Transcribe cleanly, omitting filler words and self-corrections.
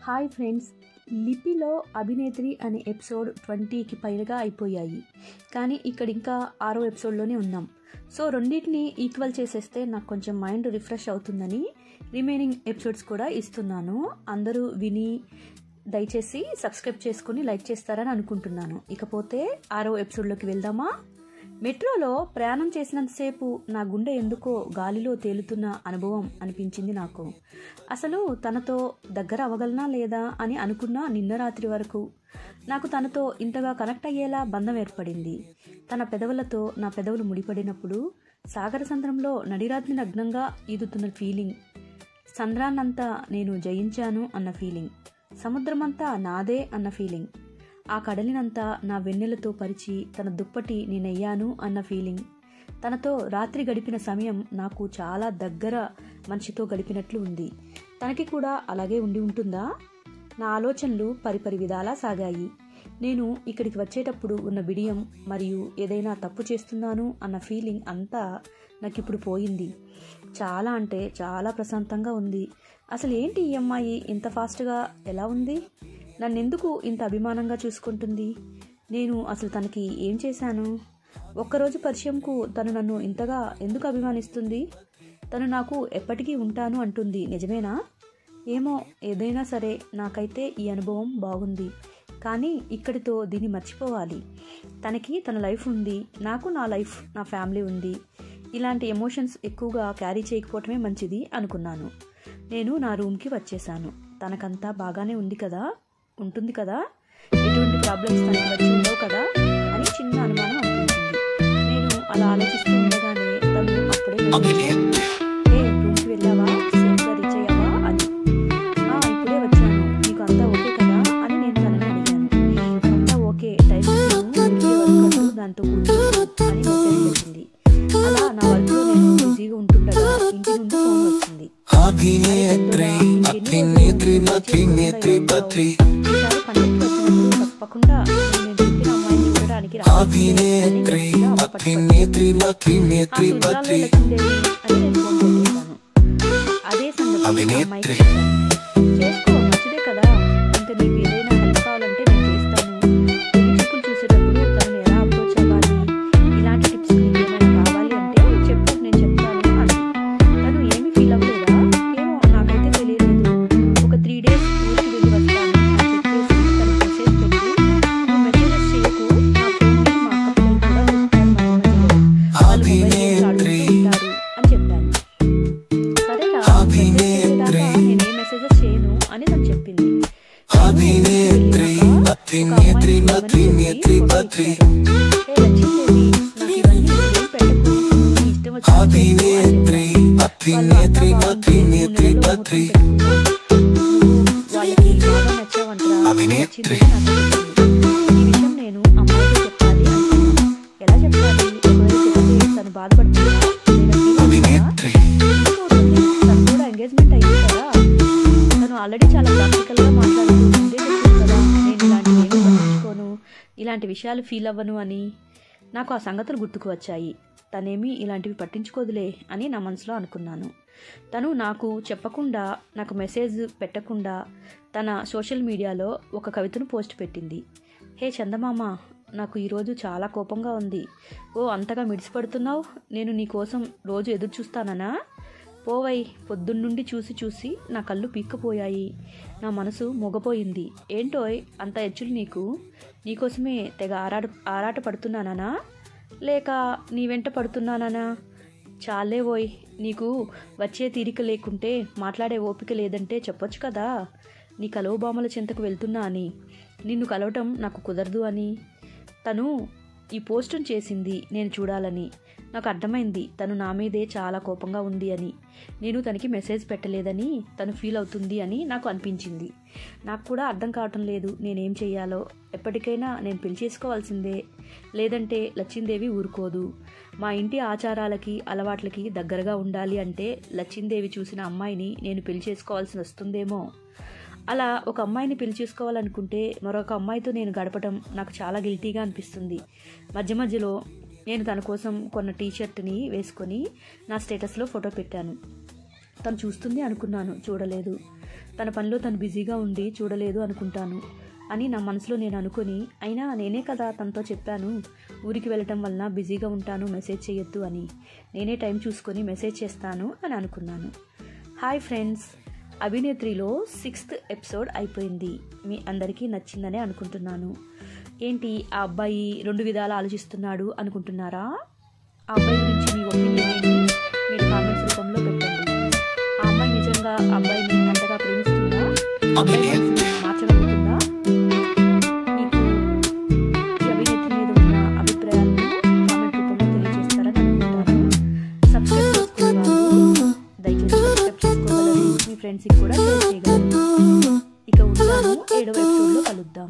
Hi friends, లిపిలో అభినేత్రి అనే episode 20కి పైగా అయిపోయాయి. కానీ ఇక్కడ ఇంకా 6వ ఎపిసోడ్లోనే ఉన్నాం. సో రెండింటిని ఈక్వల్ చేసేస్తే నాకు కొంచెం మైండ్ రిఫ్రెష్ అవుతుందని రిమైనింగ్ ఎపిసోడ్స్ కూడా ఇస్తున్నాను. అందరూ విని దయచేసి సబ్స్క్రైబ్ చేసుకుని లైక్ చేస్తారని అనుకుంటున్నాను. ఇకపోతే 6వ ఎపిసోడ్లోకి వెళ్దామా? మెట్రోలో ప్రయాణం చేసినంతసేపు నా గుండె ఎందుకో గాలిలో తేలుతున్న అనుభవం అనిపించింది నాకు. అసలు తనతో దగ్గర అవ్వగలనా లేదా అని అనుకున్నా. నిన్న రాత్రి వరకు నాకు తనతో ఇంతగా కనెక్ట్ అయ్యేలా బంధం ఏర్పడింది. తన పెదవులతో నా పెదవులు ముడిపడినప్పుడు సాగర సంద్రంలో నడిరాత్రి నగ్నంగా ఈదుతున్న ఫీలింగ్, సంద్రాన్నంతా నేను జయించాను అన్న ఫీలింగ్, సముద్రమంతా నాదే అన్న ఫీలింగ్, ఆ కడలినంతా నా వెన్నెలతో పరిచి తన దుప్పటి నేనయ్యాను అన్న ఫీలింగ్, తనతో రాత్రి గడిపిన సమయం నాకు చాలా దగ్గర మనిషితో గడిపినట్లు ఉంది. తనకి కూడా అలాగే ఉండి ఉంటుందా? నా ఆలోచనలు పరిపరి విధాలా సాగాయి. నేను ఇక్కడికి వచ్చేటప్పుడు ఉన్న బిడియం మరియు ఏదైనా తప్పు చేస్తున్నాను అన్న ఫీలింగ్ అంతా నాకిప్పుడు పోయింది. చాలా అంటే చాలా ప్రశాంతంగా ఉంది. అసలు ఏంటి ఈ అమ్మాయి ఇంత ఫాస్ట్గా ఎలా ఉంది? నన్నెందుకు ఇంత అభిమానంగా చూసుకుంటుంది? నేను అసలు తనకి ఏం చేశాను? ఒక్కరోజు పరిచయంకు తను నన్ను ఇంతగా ఎందుకు అభిమానిస్తుంది? తను నాకు ఎప్పటికీ ఉంటాను అంటుంది, నిజమేనా? ఏమో, ఏదైనా సరే నాకైతే ఈ అనుభవం బాగుంది. కానీ ఇక్కడితో దీన్ని మర్చిపోవాలి. తనకి తన లైఫ్ ఉంది, నాకు నా లైఫ్, నా ఫ్యామిలీ ఉంది. ఇలాంటి ఎమోషన్స్ ఎక్కువగా క్యారీ చేయకపోవటమే మంచిది అనుకున్నాను. నేను నా రూమ్కి వచ్చేసాను. తనకంతా బాగానే ఉంది కదా, ఉంటుంది కదా, ఎటువంటి ప్రాబ్లమ్స్ తనకి వచ్చి ఉండవు కదా అని చిన్న అనుమానం అనిపించింది. నేను అలా ఆలోచిస్తూ ఉండగానే తను అప్పుడే రూమ్కి వెళ్ళావా, సేఫ్గా రీచ్ అయ్యావా అని. ఇప్పుడే వచ్చాను, నీకు అంతా ఓకే కదా అని నేను తనని అడిగాను. అంతా ఓకే, టైం దాంతో కూర్చో అని మెసేజ్ వచ్చింది. అలా నా వర్క్లో నేను బిజీగా ఉంటుండగా ఇంటి నుండి ఫోన్ వచ్చింది. తప్పకుండా నేను చెప్పిన అమ్మాయిని చూడడానికి అదే సంగతి చేసుకో, మంచిదే కదా, ఇంకా నీకు ఏదైనా హెల్ప్ కావాలంటే నేను చేస్తాను. చూపులు చూసేటప్పుడు తనని ఎలా అప్రోచ్ అవ్వాలి, ఇలాంటి టిప్స్ నీకు ఏమైనా కావాలి అంటే చెప్పు, నేను చెప్తాను అని. తను ఏమి ఫీల్ అవ్వలేదా? ఏమో, నాకైతే తెలియలేదు. ఒక 3 days ఊరికి వెళ్ళి వస్తాను అని చెప్పేసి తను మెసేజ్ పెట్టి, నువ్వు మెసేజెస్ చేయకు, నా ఫోన్ని మా అక్క పిల్లలు కూడా చూస్తారు, వాళ్ళు మొబైల్ ఆడుకుంటూ ఉంటారు అని చెప్పాను. సరేనా, నేనే మెసేజెస్ చేయను అని తను చెప్పింది. ఈ విషయం నేను అమ్మాయికి చెప్పాలి అనుకున్నాను. ఎలా చెప్పాలి? ఒకవేళ చెప్తే తను బాధపడుతుందా? తను కూడా ఎంగేజ్మెంట్ అయింది కదా, తను ఆల్రెడీ చాలా ప్రాక్టికల్గా మాట్లాడుతూ ముందే చెప్తుంది కదా, నేను ఇలాంటివి ఏమీ పట్టించుకోను, ఇలాంటి విషయాలు ఫీల్ అవ్వను అని. నాకు ఆ సంగతులు గుర్తుకు వచ్చాయి. తనేమీ ఇలాంటివి పట్టించుకోదులే అని నా మనసులో అనుకున్నాను. తను నాకు చెప్పకుండా, నాకు మెసేజ్ పెట్టకుండా తన సోషల్ మీడియాలో ఒక కవితను పోస్ట్ పెట్టింది. హే చందమామ, నాకు ఈరోజు చాలా కోపంగా ఉంది. ఓ, అంతగా మిడిసిపడుతున్నావు? నేను నీ కోసం రోజు ఎదురు చూస్తాననా? పోవై, పొద్దున్నుండి చూసి చూసి నా కళ్ళు పీక్కపోయాయి, నా మనసు మొగపోయింది. ఏంటోయ్ అంత ఎచ్చులు నీకు? నీకోసమే తెగ ఆరాట పడుతున్నానా, లేక నీ వెంట పడుతున్నానా? చాలే ఓయ్, నీకు వచ్చే తీరిక లేకుంటే, మాట్లాడే ఓపిక లేదంటే చెప్పొచ్చు కదా, నీ కలవబామల చెంతకు వెళ్తున్నా అని, నిన్ను కలవటం నాకు కుదరదు అని. తను ఈ పోస్టును చేసింది నేను చూడాలని. నాకు అర్థమైంది తను నా మీదే చాలా కోపంగా ఉంది అని. నేను తనకి మెసేజ్ పెట్టలేదని తను ఫీల్ అవుతుంది అని నాకు అనిపించింది. నాకు కూడా అర్థం కావటం లేదు నేనేం చెయ్యాలో. ఎప్పటికైనా నేను పెళ్లి చేసుకోవాల్సిందే, లేదంటే లచ్చిందేవి ఊరుకోదు. మా ఇంటి ఆచారాలకి అలవాట్లకి దగ్గరగా ఉండాలి అంటే లచ్చిందేవి చూసిన అమ్మాయిని నేను పెళ్లి చేసుకోవాల్సి వస్తుందేమో. అలా ఒక అమ్మాయిని పెళ్లి చేసుకోవాలనుకుంటే మరొక అమ్మాయితో నేను గడపడం నాకు చాలా గిల్టీగా అనిపిస్తుంది. మధ్య మధ్యలో నేను తన కోసం కొన్న టీషర్ట్ని వేసుకొని నా స్టేటస్లో ఫోటో పెట్టాను. తను చూస్తుంది అనుకున్నాను, చూడలేదు. తన పనిలో తను బిజీగా ఉండి చూడలేదు అనుకుంటాను అని నా మనసులో నేను అనుకుని, అయినా నేనే కదా తనతో చెప్పాను ఊరికి వెళ్ళటం వలన బిజీగా ఉంటాను, మెసేజ్ చేయొద్దు అని. నేనే టైం చూసుకొని మెసేజ్ చేస్తాను అని అనుకున్నాను. హాయ్ ఫ్రెండ్స్, అభినేత్రిలో 6th ఎపిసోడ్ అయిపోయింది. మీ అందరికీ నచ్చిందనే అనుకుంటున్నాను. ఏంటి ఆ అబ్బాయి 2 విధాలు ఆలోచిస్తున్నాడు అనుకుంటున్నారా? ఆ అబ్బాయి గురించి మీ ఒపీనియన్ ఏంటి? మీరు కామెంట్స్ రూపంలో పెట్టండి. ఆ అమ్మాయి నిజంగా ఆ అబ్బాయిని అంతగా ప్రేమిస్తుందా? అబ్బాయి మనసుని మార్చగలుగుతుందా? మీకు ఈ అభినేత్రి మీద ఉన్న అభిప్రాయాలను కామెంట్ రూపంలో తెలియజేస్తారని అనుకుంటాను. సబ్స్క్రైబ్ చేసుకునే వాళ్ళు దయచేసి సబ్స్క్రైబ్ చేసుకోగలరు. మీ ఫ్రెండ్స్కి కూడా షేర్ చేయగలరు. ఇక ఉంటాను. 7వ ఎపిసోడ్లో కలుద్దాం.